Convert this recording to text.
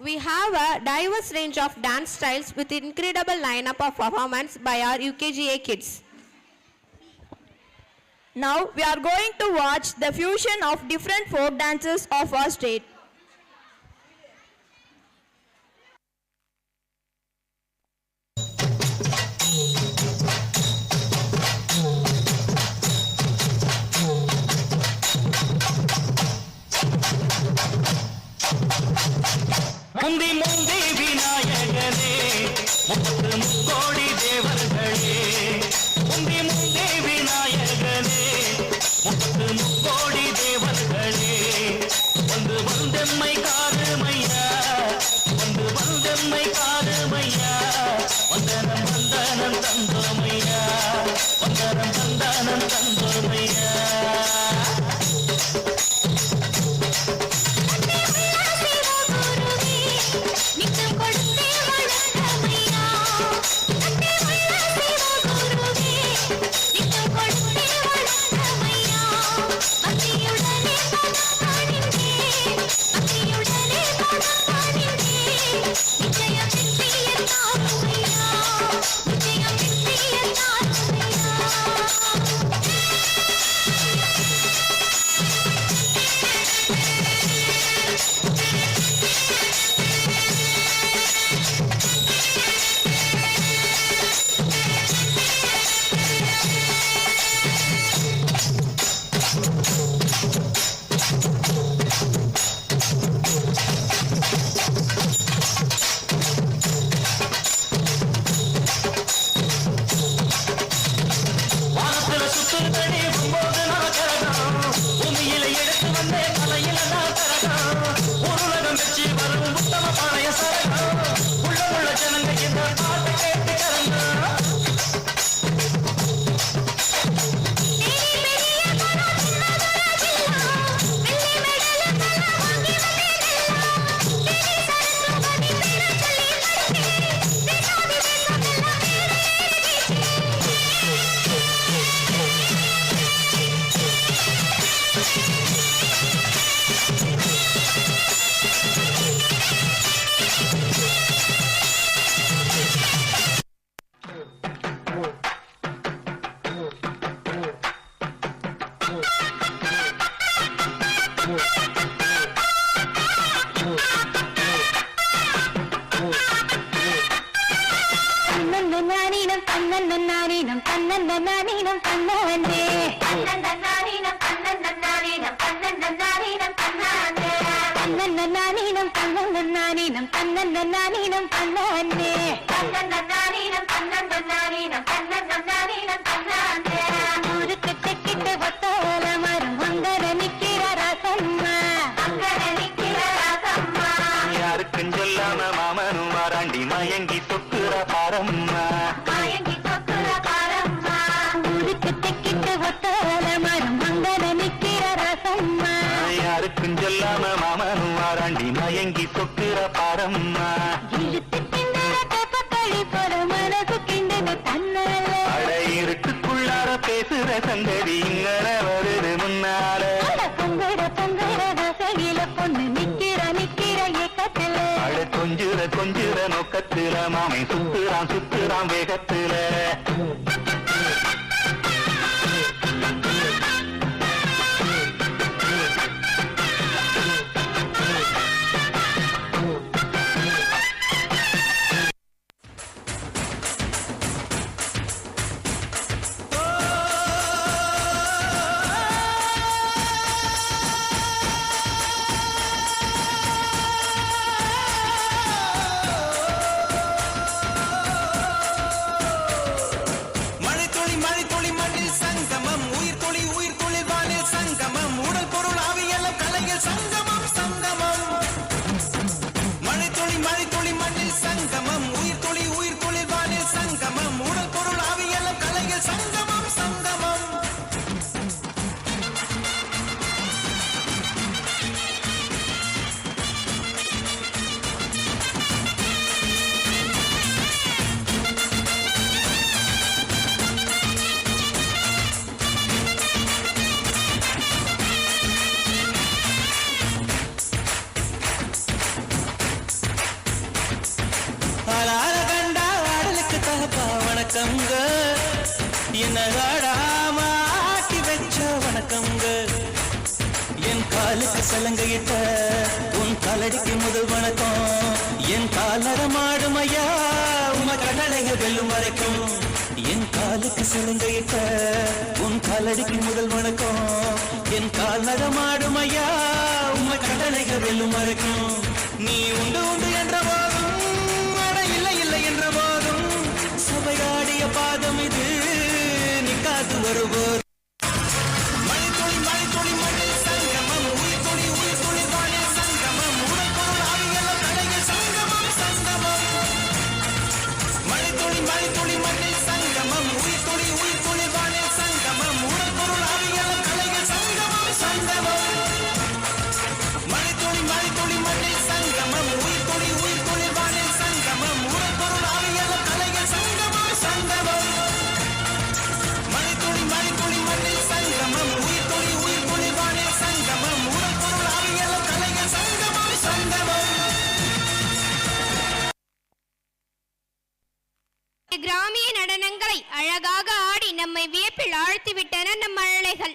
We have a diverse range of dance styles with incredible lineup of performance by our UKGA kids. Now we are going to watch the fusion of different folk dances of our state. முந்தி முந்தி விநாயகனே முப்பத்து முக்கோடி தேவர்களே முந்தி முந்தி விநாயகனே முப்பத்து முக்கோடி தேவர்களே வந்து வந்தெம்மை காருமையா வந்து வந்தெம்மை காருமையா வந்தனம் வந்தனம் தந்தோமையா வந்தனம் வந்தனம் தந்தோமையா கொஞ்சுற நோக்கத்துல மாமை சுத்துறான் சுத்துறான் வேகத்துல வணக்கங்க என்ன ஆடாம ஆட்டி வச்ச வணக்கங்க என் காலுக்கு சலங்கையிட்ட உன் காலடிக்கு முதல் வணக்கம் என் கால் நடமாடும் ஐயா உம கடலைங்க வெல்லும் வரைக்கும் என் காலுக்கு சலங்கையிட்ட உன் காலடிக்கு முதல் வணக்கம் என் கால் நடமாடும் ஐயா உம கடலைங்க வெல்லும் வரைக்கும் நீ உண்டு உண்டு என்ற போதும் இல்லை இல்லை என்ற போதும் சபையாடிய பாதம் இது நிக்காது வருவோர் கிராமிய நடனங்களை அழகாக ஆடி நம்மை வியப்பில் ஆழ்த்திவிட்டன நம் மழலைகள்.